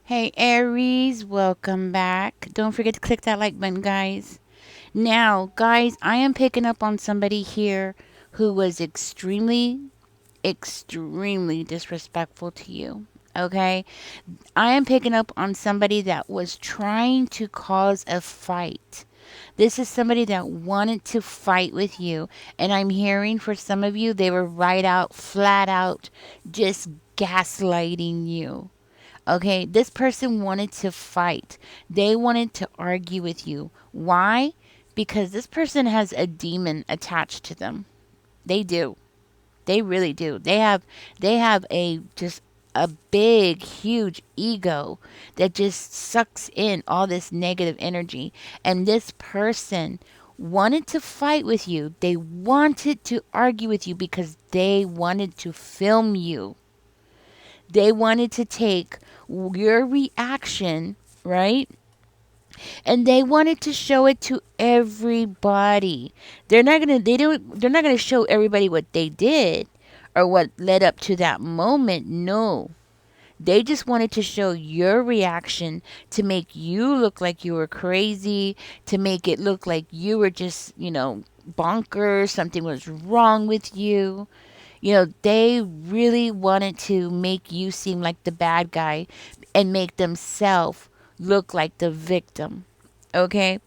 Hey Aries, welcome back. Don't forget to click that like button, guys. Now, guys, I am picking up on somebody here who was extremely disrespectful to you. Okay? I am picking up on somebody that was trying to cause a fight. This is somebody that wanted to fight with you. And I'm hearing for some of you, they were right out, flat out, just gaslighting you. Okay, this person wanted to fight. They wanted to argue with you. Why? Because this person has a demon attached to them. They do. They really do. They have a just a big huge ego that just sucks in all this negative energy. And this person wanted to fight with you. They wanted to argue with you because they wanted to film you. They wanted to take your reaction, right? And they wanted to show it to everybody. They're not gonna show everybody what they did or what led up to that moment. No. They just wanted to show your reaction to make you look like you were crazy, to make it look like you were just, bonkers, something was wrong with you. They really wanted to make you seem like the bad guy and make themselves look like the victim. Okay?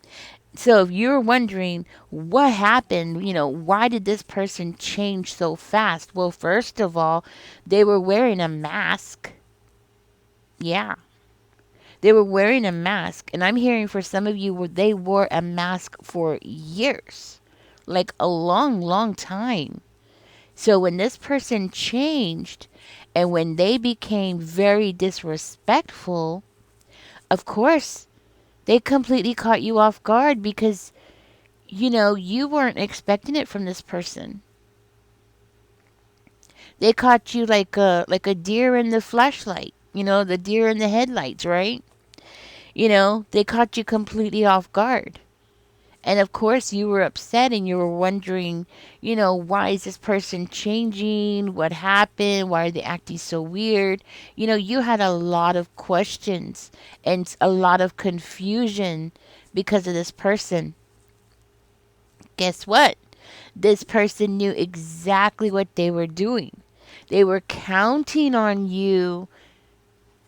So if you're wondering what happened, why did this person change so fast? Well, first of all, they were wearing a mask. Yeah. They were wearing a mask. And I'm hearing for some of you where they wore a mask for years. Like a long, long time. So when this person changed and when they became very disrespectful, of course, they completely caught you off guard because, you weren't expecting it from this person. They caught you like a deer in the flashlight, the deer in the headlights, right? They caught you completely off guard. And of course, you were upset and you were wondering, why is this person changing? What happened? Why are they acting so weird? You had a lot of questions and a lot of confusion because of this person. Guess what? This person knew exactly what they were doing. They were counting on you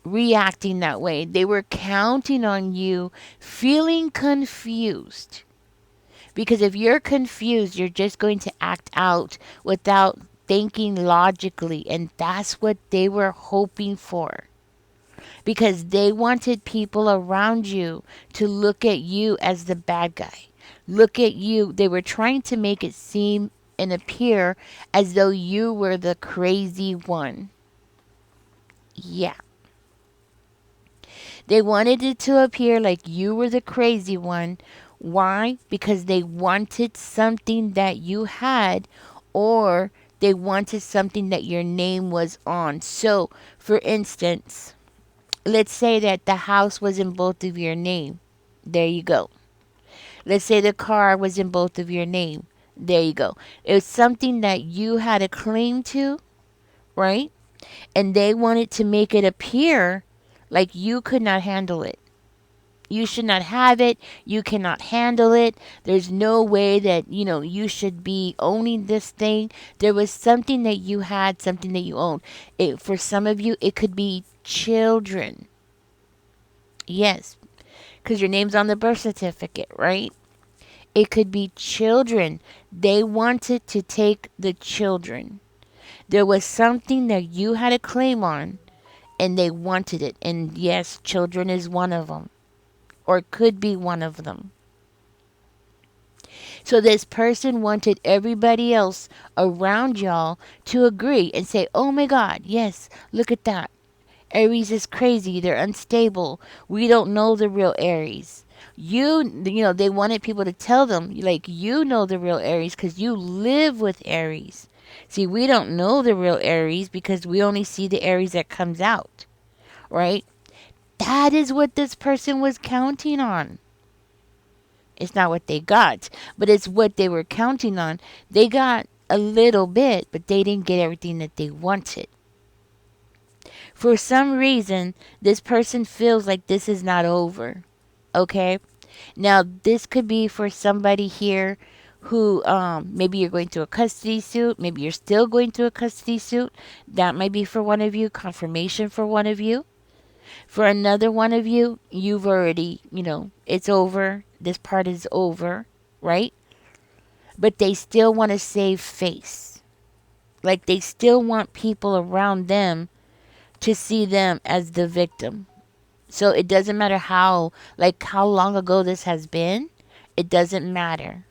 reacting that way. They were counting on you feeling confused. Because if you're confused, you're just going to act out without thinking logically. And that's what they were hoping for. Because they wanted people around you to look at you as the bad guy. Look at you. They were trying to make it seem and appear as though you were the crazy one. Yeah. They wanted it to appear like you were the crazy one. Why? Because they wanted something that you had, or they wanted something that your name was on. So, for instance, let's say that the house was in both of your name. There you go. Let's say the car was in both of your name. There you go. It's something that you had a claim to, right? And they wanted to make it appear like you could not handle it. You should not have it. You cannot handle it. There's no way that, you should be owning this thing. There was something that you had, something that you owned. For some of you, it could be children. Yes, because your name's on the birth certificate, right? It could be children. They wanted to take the children. There was something that you had a claim on, and they wanted it. And yes, children is one of them, or could be one of them. So this person wanted everybody else around y'all to agree and say, oh my God, yes, look at that. Aries is crazy. They're unstable. We don't know the real Aries. They wanted people to tell them, like, the real Aries because you live with Aries. See, we don't know the real Aries because we only see the Aries that comes out, right? That is what this person was counting on. It's not what they got, but it's what they were counting on. They got a little bit, but they didn't get everything that they wanted. For some reason, this person feels like this is not over. Okay? Now, this could be for somebody here who maybe you're going through a custody suit. Maybe you're still going through a custody suit. That might be for one of you, confirmation for one of you. For another one of you, you've already, it's over. This part is over, right? But they still want to save face. Like they still want people around them to see them as the victim. So it doesn't matter how long ago this has been. It doesn't matter.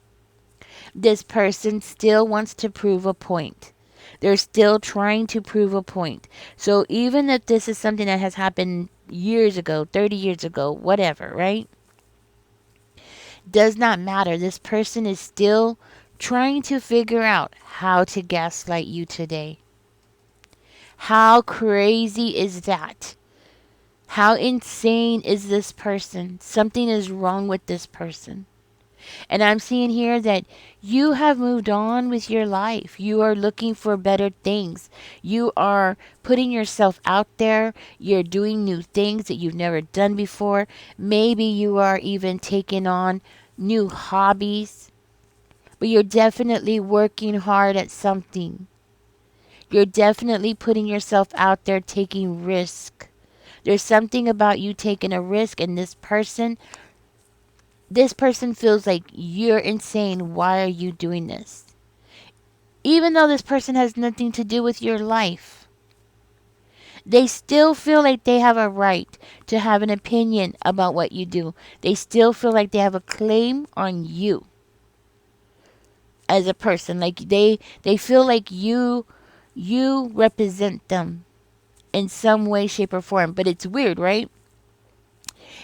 This person still wants to prove a point. They're still trying to prove a point. So even if this is something that has happened years ago, 30 years ago, whatever, right? Does not matter. This person is still trying to figure out how to gaslight you today. How crazy is that? How insane is this person? Something is wrong with this person. And I'm seeing here that you have moved on with your life. You are looking for better things. You are putting yourself out there. You're doing new things that you've never done before. Maybe you are even taking on new hobbies. But you're definitely working hard at something. You're definitely putting yourself out there, taking risk. There's something about you taking a risk, and this person feels like you're insane. Why are you doing this? Even though this person has nothing to do with your life, they still feel like they have a right to have an opinion about what you do. They still feel like they have a claim on you as a person. Like they feel like you represent them in some way, shape, or form. But it's weird, right?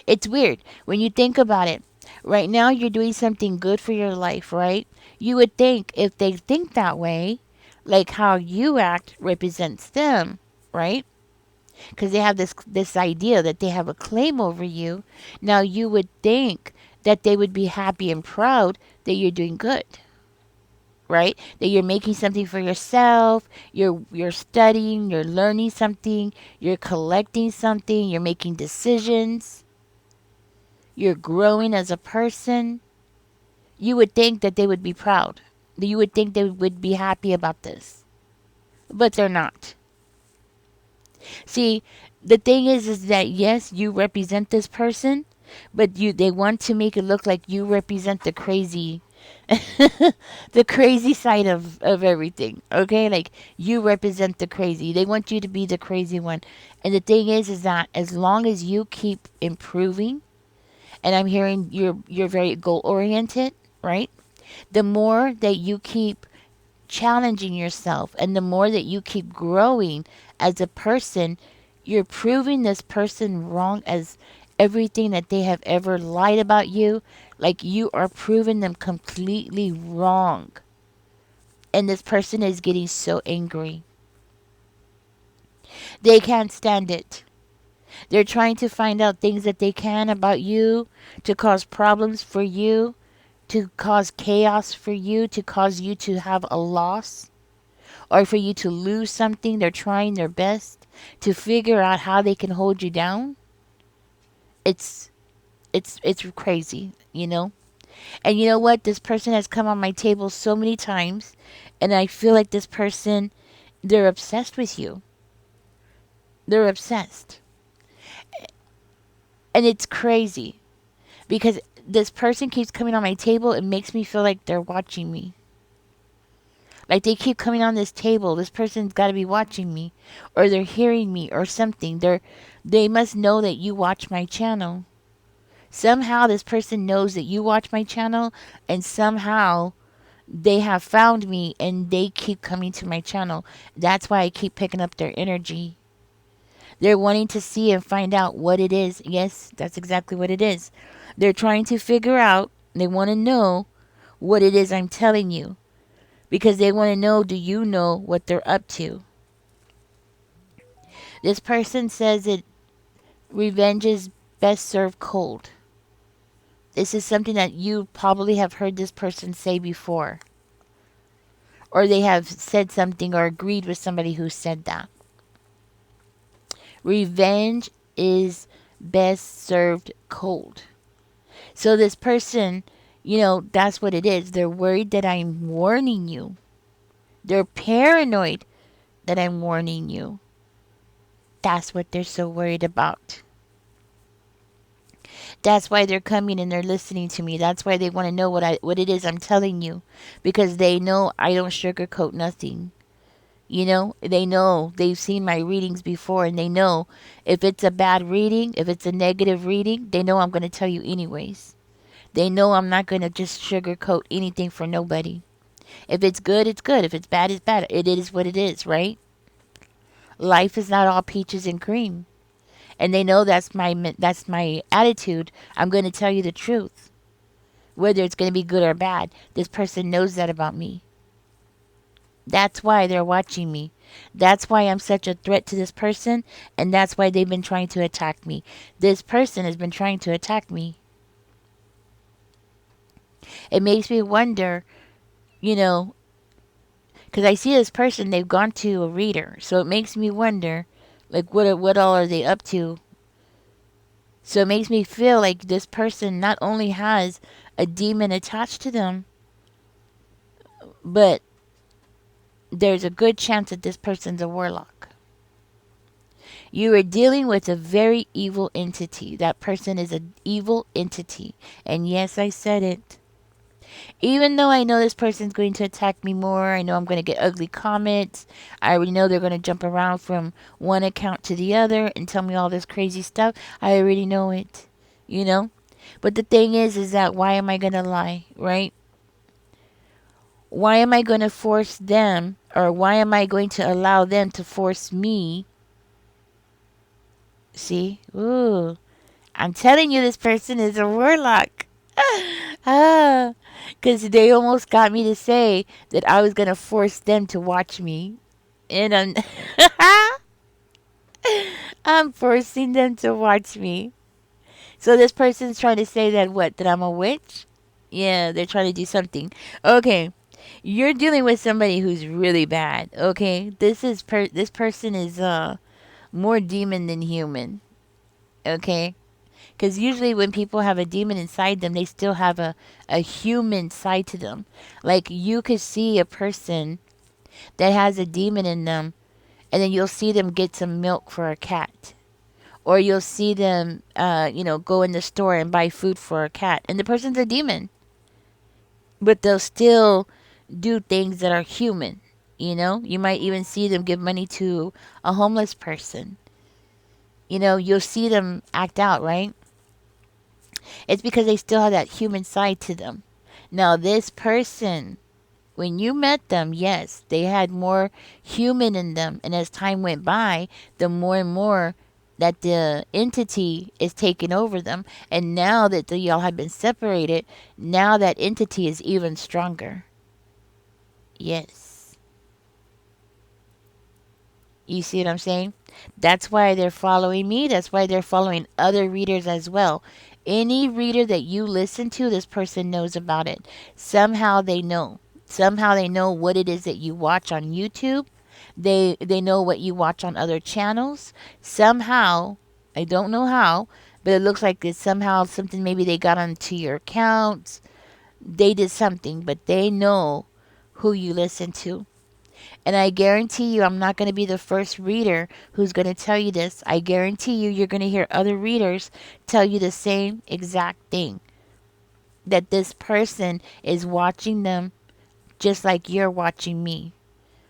It's weird when you think about it. Right now, you're doing something good for your life, right? You would think if they think that way, like how you act represents them, right? Because they have this idea that they have a claim over you. Now, you would think that they would be happy and proud that you're doing good, right? That you're making something for yourself, you're studying, you're learning something, you're collecting something, you're making decisions, you're growing as a person. You would think that they would be proud. You would think they would be happy about this. But they're not. See, the thing is that yes, you represent this person, but they want to make it look like you represent the crazy the crazy side of everything. Okay? Like you represent the crazy. They want you to be the crazy one. And the thing is that as long as you keep improving, and I'm hearing you're very goal oriented, right? The more that you keep challenging yourself and the more that you keep growing as a person, you're proving this person wrong as everything that they have ever lied about you. Like you are proving them completely wrong. And this person is getting so angry. They can't stand it. They're trying to find out things that they can about you to cause problems for you, to cause chaos for you, to cause you to have a loss, or for you to lose something. They're trying their best to figure out how they can hold you down. It's it's crazy, you know? And you know what? This person has come on my table so many times, and I feel like this person, they're obsessed with you. They're obsessed. And it's crazy because this person keeps coming on my table. It makes me feel like they're watching me. Like they keep coming on this table. This person's got to be watching me, or they're hearing me, or something. They must know that you watch my channel. Somehow this person knows that you watch my channel, and somehow they have found me and they keep coming to my channel. That's why I keep picking up their energy. They're wanting to see and find out what it is. Yes, that's exactly what it is. They're trying to figure out, they want to know what it is I'm telling you. Because they want to know, do you know what they're up to? This person says that revenge is best served cold. This is something that you probably have heard this person say before. Or they have said something or agreed with somebody who said that. Revenge is best served cold. So this person, that's what it is. They're worried that I'm warning you. They're paranoid that I'm warning you. That's what they're so worried about. That's why they're coming and they're listening to me. That's why they want to know what it is I'm telling you, because they know I don't sugarcoat nothing. They know they've seen my readings before, and they know if it's a bad reading, if it's a negative reading, they know I'm going to tell you anyways. They know I'm not going to just sugarcoat anything for nobody. If it's good, it's good. If it's bad, it's bad. It is what it is, right? Life is not all peaches and cream. And they know that's my attitude. I'm going to tell you the truth. Whether it's going to be good or bad. This person knows that about me. That's why they're watching me. That's why I'm such a threat to this person, and that's why they've been trying to attack me. This person has been trying to attack me. It makes me wonder, you know, because I see this person, they've gone to a reader. So it makes me wonder, like, what all are they up to? So it makes me feel like this person not only has a demon attached to them, but there's a good chance that this person's a warlock. You are dealing with a very evil entity. That person is an evil entity. And yes, I said it. Even though I know this person's going to attack me more, I know I'm going to get ugly comments. I already know they're going to jump around from one account to the other and tell me all this crazy stuff. I already know it, you know? But the thing is that why am I going to lie, right? Why am I going to force them, or why am I going to allow them to force me? See? Ooh. I'm telling you, this person is a warlock. Ah, because they almost got me to say that I was going to force them to watch me. And I'm forcing them to watch me. So this person's trying to say that what? That I'm a witch? Yeah, they're trying to do something. Okay. You're dealing with somebody who's really bad. Okay? This person is more demon than human. Okay? Because usually when people have a demon inside them, they still have a human side to them. Like you could see a person that has a demon in them, and then you'll see them get some milk for a cat. Or you'll see them, go in the store and buy food for a cat. And the person's a demon. But they'll still do things that are human. You might even see them give money to a homeless person. You'll see them act out, right? It's because they still have that human side to them. Now, this person, when you met them, yes, they had more human in them. And as time went by, the more and more that the entity is taking over them. And now that y'all have been separated, now that entity is even stronger. Yes. You see what I'm saying? That's why they're following me. That's why they're following other readers as well. Any reader that you listen to, this person knows about it. Somehow they know. Somehow they know what it is that you watch on YouTube. They know what you watch on other channels. Somehow, I don't know how, but it looks like it's somehow something maybe they got onto your accounts. They did something, but they know who you listen to. And I guarantee you, I'm not going to be the first reader who's going to tell you this. I guarantee you, you're going to hear other readers tell you the same exact thing. That this person is watching them just like you're watching me.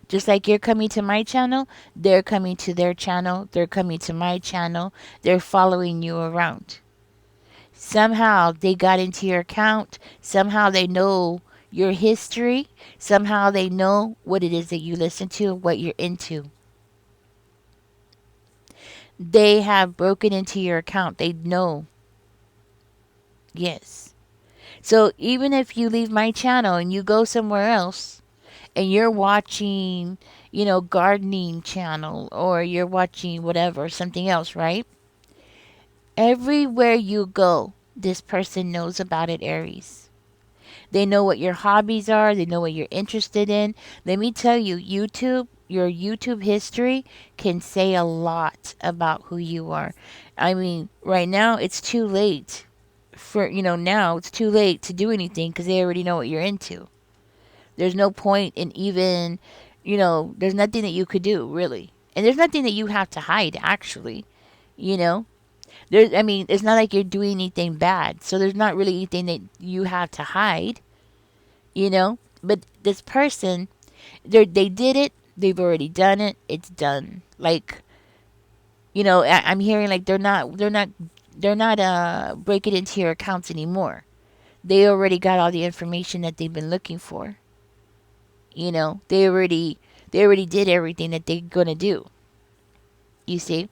Just like you're coming to my channel, they're coming to their channel. They're coming to my channel. They're following you around. Somehow they got into your account. Somehow they know your history. Somehow they know what it is that you listen to, what you're into. They have broken into your account. They know. Yes. So even if you leave my channel and you go somewhere else and you're watching, gardening channel, or you're watching whatever, something else, right? Everywhere you go, this person knows about it, Aries. They know what your hobbies are. They know what you're interested in. Let me tell you, YouTube, your YouTube history can say a lot about who you are. I mean, right now it's too late for, now it's too late to do anything because they already know what you're into. There's no point in even, there's nothing that you could do, really. And there's nothing that you have to hide, actually. You know, I mean, it's not like you're doing anything bad. So there's not really anything that you have to hide, you know? But this person, they did it. They've already done it. It's done. Like, I'm hearing like they're not breaking into your accounts anymore. They already got all the information that they've been looking for. They already did everything that they're gonna do. You see,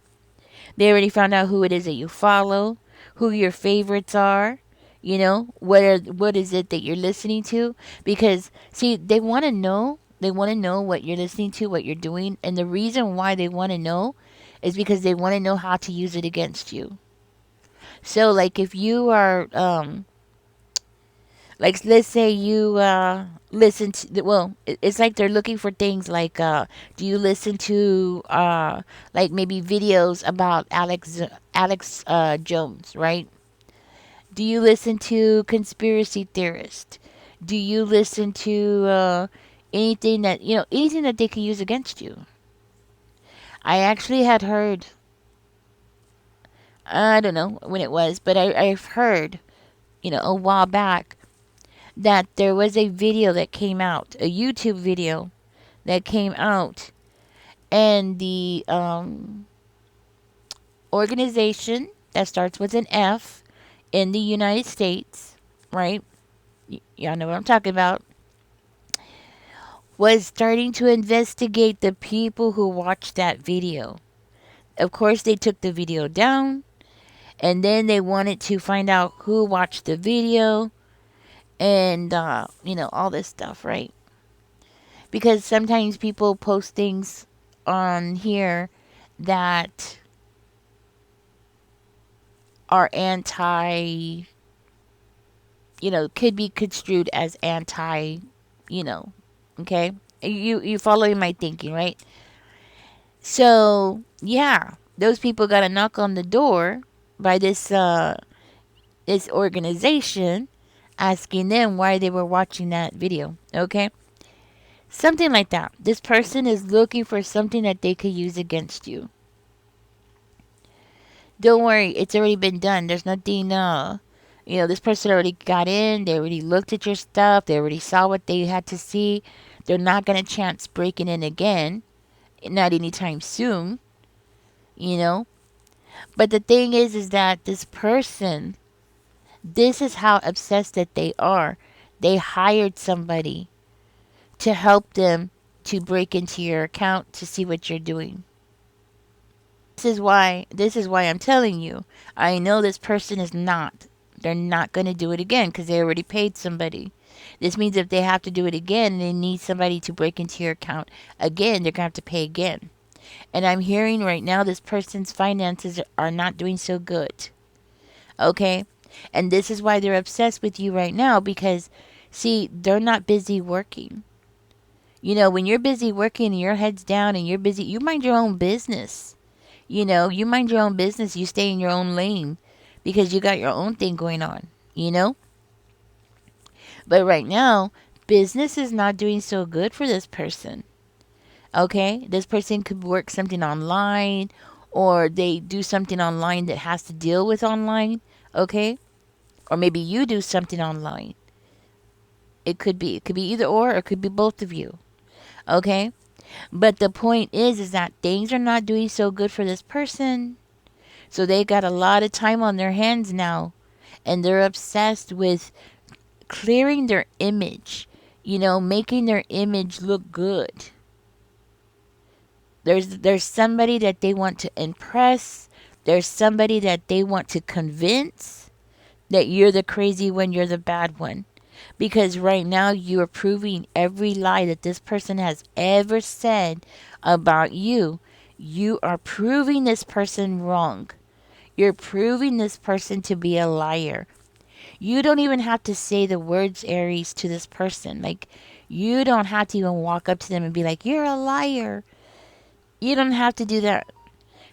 they already found out who it is that you follow, who your favorites are. What is it that you're listening to? Because see, they want to know. They want to know what you're listening to, what you're doing, and the reason why they want to know is because they want to know how to use it against you. So, like, if you are like, let's say you listen to, well, it's like they're looking for things like, do you listen to like maybe videos about Alex Jones, right? Do you listen to conspiracy theorists? Do you listen to anything that they can use against you? I actually had heard, I don't know when it was, but I've heard, a while back, that there was a video that came out, a YouTube video that came out, and the organization that starts with an F in the United States, right? Y'all know what I'm talking about, was starting to investigate the people who watched that video. Of course, they took the video down, and then they wanted to find out who watched the video and, all this stuff, right? Because sometimes people post things on here that are could be construed as anti, you know, okay? You following my thinking, right? So, yeah, those people got a knock on the door by this organization asking them why they were watching that video, okay? Something like that. This person is looking for something that they could use against you. Don't worry, it's already been done. There's nothing, this person already got in. They already looked at your stuff. They already saw what they had to see. They're not going to chance breaking in again. Not anytime soon, you know. But the thing is that this person, this is how obsessed that they are. They hired somebody to help them to break into your account to see what you're doing. This is why I'm telling you. I know this person is not. They're not going to do it again because they already paid somebody. This means if they have to do it again and they need somebody to break into your account again, they're going to have to pay again. And I'm hearing right now this person's finances are not doing so good. Okay? And this is why they're obsessed with you right now because, see, they're not busy working. When you're busy working and your head's down and you're busy, you mind your own business. You mind your own business. You stay in your own lane because you got your own thing going on, But right now, business is not doing so good for this person. Okay? This person could work something online or they do something online that has to deal with online. Okay? Or maybe you do something online. It could be. It could be either or it could be both of you. Okay? But the point is that things are not doing so good for this person. So they got a lot of time on their hands now. And they're obsessed with clearing their image. Making their image look good. There's somebody that they want to impress. There's somebody that they want to convince that you're the crazy one, you're the bad one. Because right now you are proving every lie that this person has ever said about you. You are proving this person wrong. You're proving this person to be a liar. You don't even have to say the words Aries to this person. Like, you don't have to even walk up to them and be like, you're a liar. You don't have to do that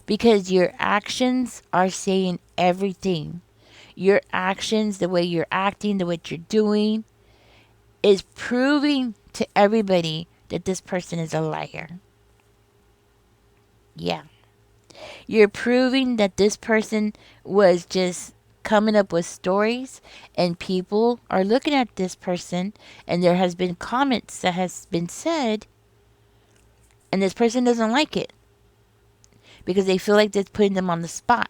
because your actions are saying everything. Your actions, the way you're acting, the way you're doing, is proving to everybody that this person is a liar. Yeah. You're proving that this person was just coming up with stories and people are looking at this person and there has been comments that has been said and this person doesn't like it because they feel like that's putting them on the spot.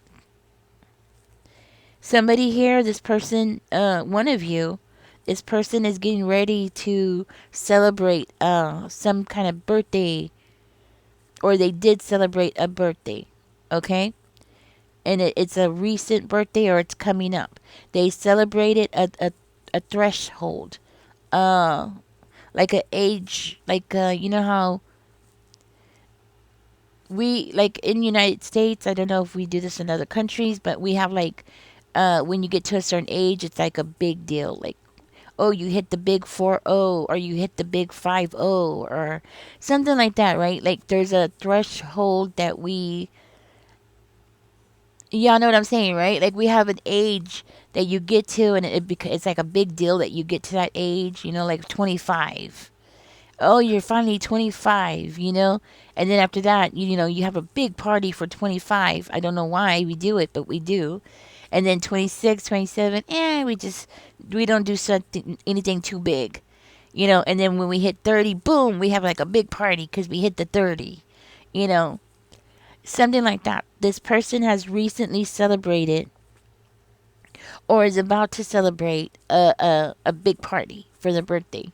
Somebody here, this person, one of you, this person is getting ready to celebrate some kind of birthday, or they did celebrate a birthday, okay? And it's a recent birthday or it's coming up. They celebrated a threshold, uh, like a age, like you know how we like in United States. I don't know if we do this in other countries, but we have like when you get to a certain age, it's like a big deal. Like, oh, you hit the big 4-0 or you hit the big 5-0 or something like that, right? Like there's a threshold that we, y'all know what I'm saying, right? Like we have an age that you get to and it's like a big deal that you get to that age, you know, like 25. Oh, you're finally 25, you know? And then after that, you know, you have a big party for 25. I don't know why we do it, but we do. And then 26, 27, we don't do something, anything too big, you know? And then when we hit 30, boom, we have like a big party because we hit the 30, you know? Something like that. This person has recently celebrated or is about to celebrate a big party for their birthday.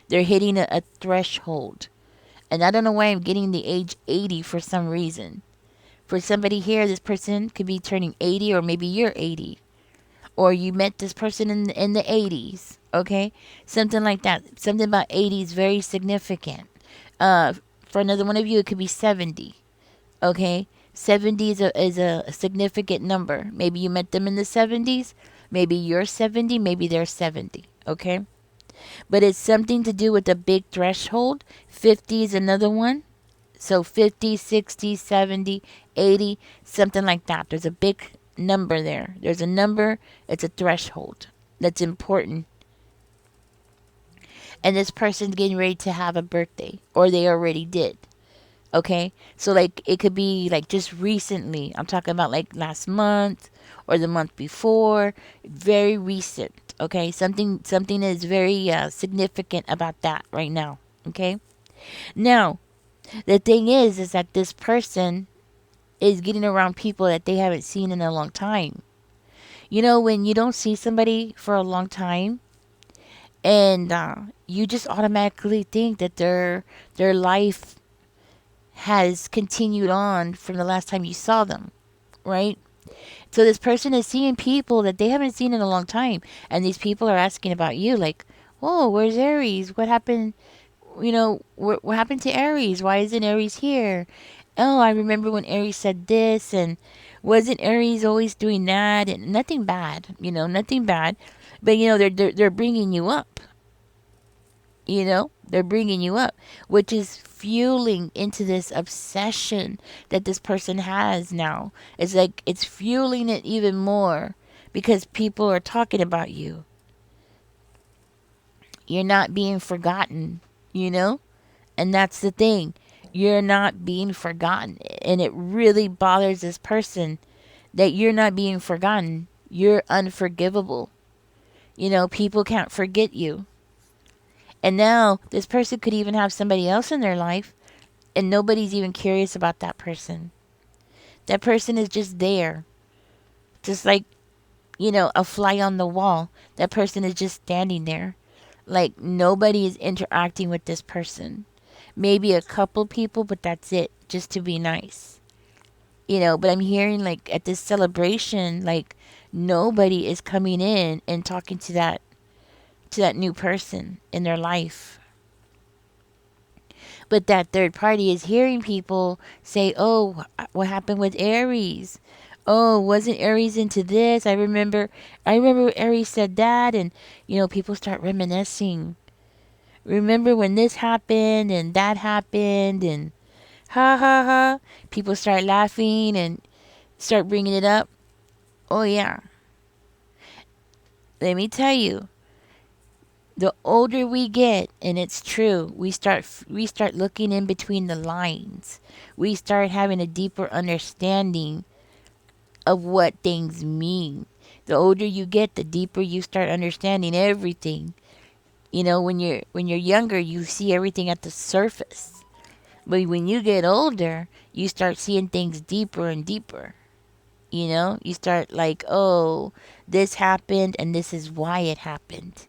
They're hitting a threshold. And I don't know why I'm getting the age 80 for some reason. For somebody here, this person could be turning 80 or maybe you're 80. Or you met this person in the 80s. Okay? Something like that. Something about 80 is very significant. For another one of you, it could be 70. Okay? 70 is a significant number. Maybe you met them in the 70s. Maybe you're 70. Maybe they're 70. Okay? But it's something to do with a big threshold. 50 is another one. So 50, 60, 70, 80, something like that. There's a big number there. There's a number, it's a threshold that's important. And this person's getting ready to have a birthday, or they already did. Okay? So, like, it could be like just recently. I'm talking about like last month or the month before. Very recent. Okay? Something is very significant about that right now. Okay? Now, the thing is that this person is getting around people that they haven't seen in a long time. You know, when you don't see somebody for a long time, and you just automatically think that their life has continued on from the last time you saw them, right? So this person is seeing people that they haven't seen in a long time, and these people are asking about you, like, "Oh, where's Aries? What happened? You know, what happened to Aries? Why isn't Aries here? Oh, I remember when Aries said this, and wasn't Aries always doing that? And nothing bad, you know, nothing bad, but you know, they're bringing you up. You know, they're bringing you up, which is fueling into this obsession that this person has now. It's like it's fueling it even more because people are talking about you. You're not being forgotten, you know? And that's the thing. You're not being forgotten. And it really bothers this person that you're not being forgotten. You're unforgivable. You know, people can't forget you. And now this person could even have somebody else in their life and nobody's even curious about that person. That person is just there. Just like, you know, a fly on the wall. That person is just standing there. Like nobody is interacting with this person. Maybe a couple people, but that's it, just to be nice. You know, but I'm hearing like at this celebration, like nobody is coming in and talking to that new person in their life. But that third party is hearing people say, "Oh, what happened with Aries? Oh, wasn't Aries into this? I remember Aries said that, and people start reminiscing. Remember when this happened and that happened, and ha ha ha. People start laughing and start bringing it up. Oh yeah, let me tell you, the older we get, and it's true, we start looking in between the lines. We start having a deeper understanding of what things mean. The older you get, the deeper you start understanding everything. When you're younger, you see everything at the surface. But when you get older, you start seeing things deeper and deeper. You start like, oh, this happened and this is why it happened.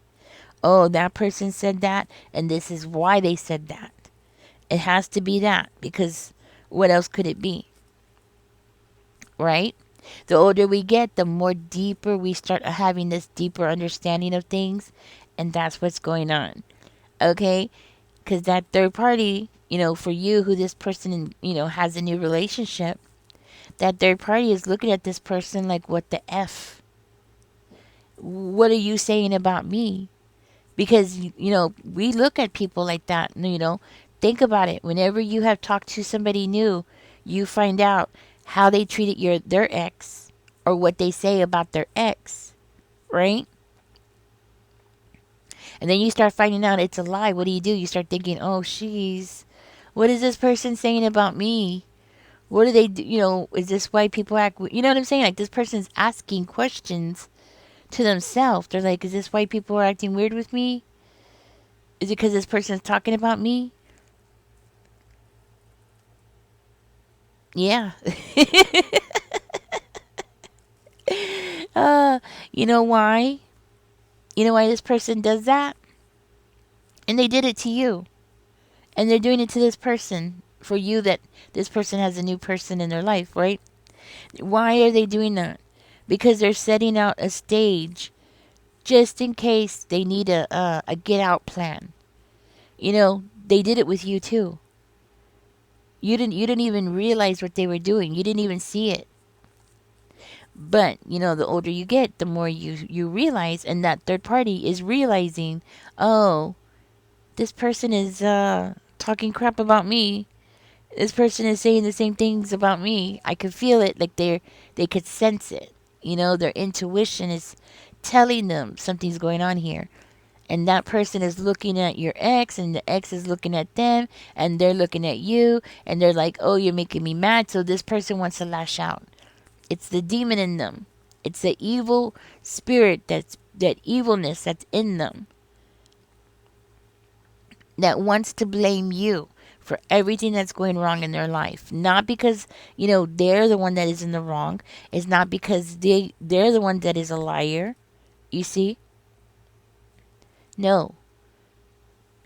Oh, that person said that and this is why they said that. It has to be that because what else could it be? Right? The older we get, the more deeper we start having this deeper understanding of things, and that's what's going on. Okay? Because that third party, for you, who this person, has a new relationship, that third party is looking at this person like, what the F? What are you saying about me? Because, we look at people like that. Think about it. Whenever you have talked to somebody new, you find out how they treated their ex or what they say about their ex, right? And then you start finding out it's a lie. What do? You start thinking, oh, what is this person saying about me? What do they do? Is this why people act? You know what I'm saying? Like this person's asking questions to themselves. They're like, is this why people are acting weird with me? Is it because this person's talking about me? Yeah. uh, you know why? You know why this person does that? And they did it to you. And they're doing it to this person for you, that this person has a new person in their life, right? Why are they doing that? Because they're setting out a stage just in case they need a get out plan. They did it with you too. You didn't even realize what they were doing. You didn't even see it. But the older you get, the more you realize, and that third party is realizing, oh, this person is talking crap about me. This person is saying the same things about me. I could feel it, like they could sense it. Their intuition is telling them something's going on here. And that person is looking at your ex, and the ex is looking at them, and they're looking at you, and they're like, oh, you're making me mad. So this person wants to lash out. It's the demon in them. It's the evil spirit, that evilness that's in them, that wants to blame you for everything that's going wrong in their life. Not because, they're the one that is in the wrong. It's not because they're the one that is a liar. You see? No.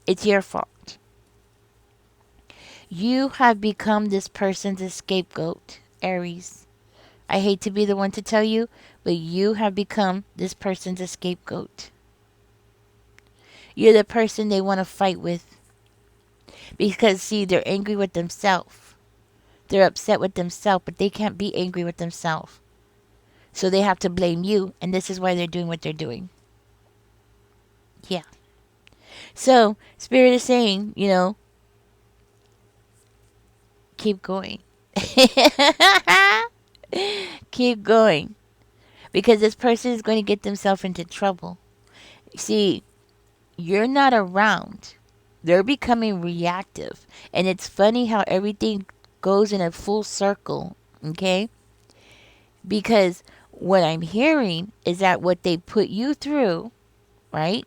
It's your fault. You have become this person's scapegoat, Aries. I hate to be the one to tell you, but you have become this person's scapegoat. You're the person they want to fight with. Because, see, they're angry with themselves. They're upset with themselves, but they can't be angry with themselves. So they have to blame you, and this is why they're doing what they're doing. Yeah. So, Spirit is saying, keep going. Keep going. Because this person is going to get themselves into trouble. See, you're not around. They're becoming reactive. And it's funny how everything goes in a full circle, okay? Because what I'm hearing is that what they put you through, right?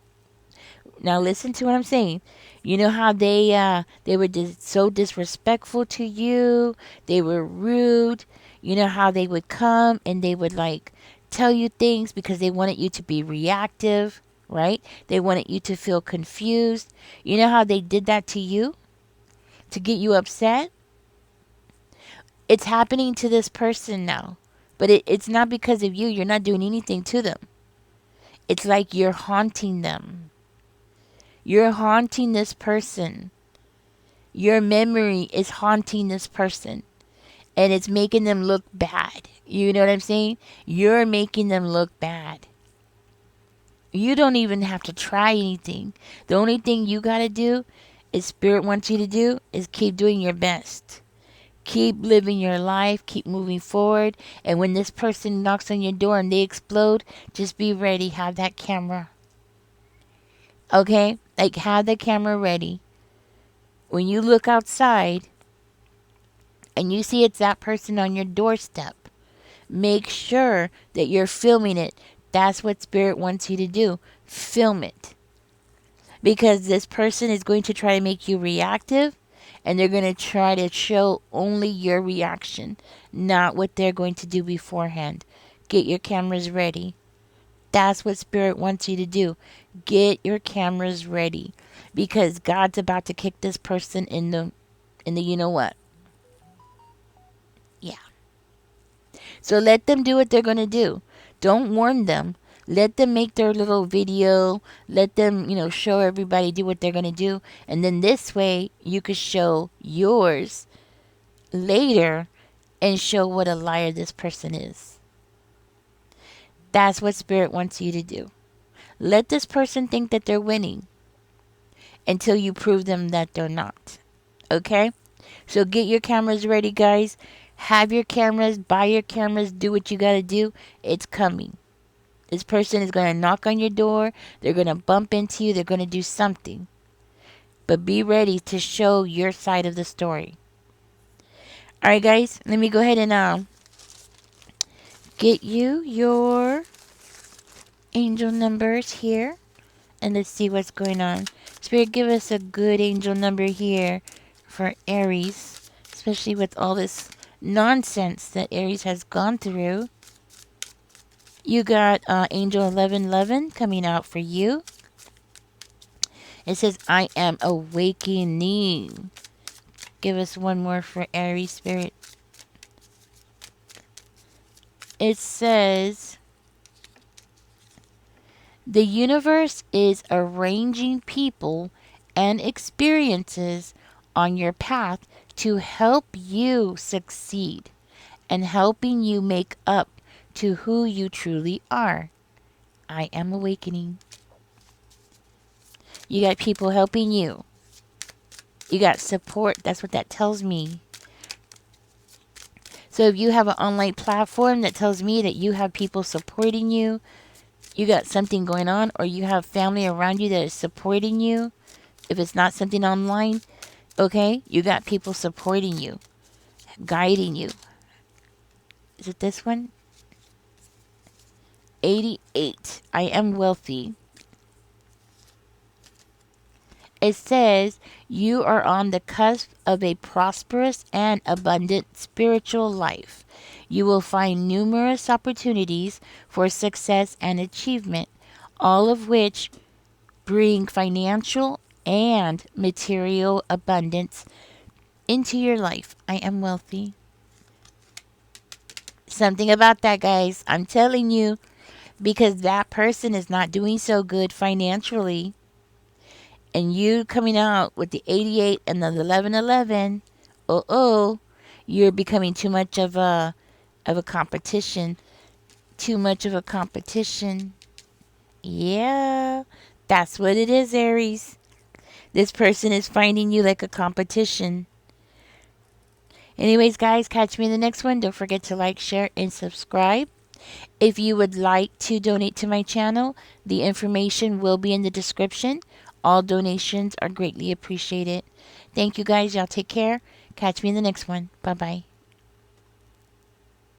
Now listen to what I'm saying. You know how they were so disrespectful to you. They were rude. You know how they would come and they would like tell you things because they wanted you to be reactive, right? They wanted you to feel confused. You know how they did that to you to get you upset? It's happening to this person now. But it's not because of you. You're not doing anything to them. It's like you're haunting them. You're haunting this person. Your memory is haunting this person. and it's making them look bad. You know what I'm saying? You're making them look bad. You don't even have to try anything. The only thing you got to do is Spirit wants you to do is keep doing your best. Keep living your life, keep moving forward. And when this person knocks on your door and they explode, just be ready. Have that camera. Okay? Like, have the camera ready. When you look outside and you see it's that person on your doorstep, make sure that you're filming it. That's what Spirit wants you to do. Film it. Because this person is going to try to make you reactive, and they're going to try to show only your reaction, not what they're going to do beforehand. Get your cameras ready. That's what Spirit wants you to do. Get your cameras ready, because God's about to kick this person in the you know what. Yeah. So let them do what they're going to do. Don't warn them. Let them make their little video. Let them, show everybody, do what they're going to do. And then this way, you could show yours later and show what a liar this person is. That's what Spirit wants you to do. Let this person think that they're winning until you prove them that they're not. Okay? So get your cameras ready, guys. Have your cameras, buy your cameras, do what you got to do. It's coming. This person is going to knock on your door. They're going to bump into you. They're going to do something. But be ready to show your side of the story. All right, guys. Let me go ahead and get you your angel numbers here. And let's see what's going on. Spirit, give us a good angel number here for Aries. Especially with all this nonsense that Aries has gone through. You got Angel 1111 coming out for you. It says, I am awakening. Give us one more for Aries Spirit. It says, the universe is arranging people and experiences on your path to help you succeed and helping you make up to who you truly are. I am awakening. You got people helping you. You got support. That's what that tells me. So if you have an online platform, that tells me that you have people supporting you. You got something going on, or you have family around you that is supporting you. If it's not something online, okay, you got people supporting you, guiding you. Is it this one? 88. I am wealthy. It says you are on the cusp of a prosperous and abundant spiritual life. You will find numerous opportunities for success and achievement, all of which bring financial and material abundance into your life. I am wealthy. Something about that, guys. I'm telling you, because that person is not doing so good financially. And you coming out with the 88 and the 1111, you're becoming too much of a competition. Too much of a competition. Yeah, that's what it is, Aries. This person is finding you like a competition. Anyways, guys, catch me in the next one. Don't forget to like, share, and subscribe. If you would like to donate to my channel, the information will be in the description. All donations are greatly appreciated. Thank you, guys. Y'all take care. Catch me in the next one. Bye-bye.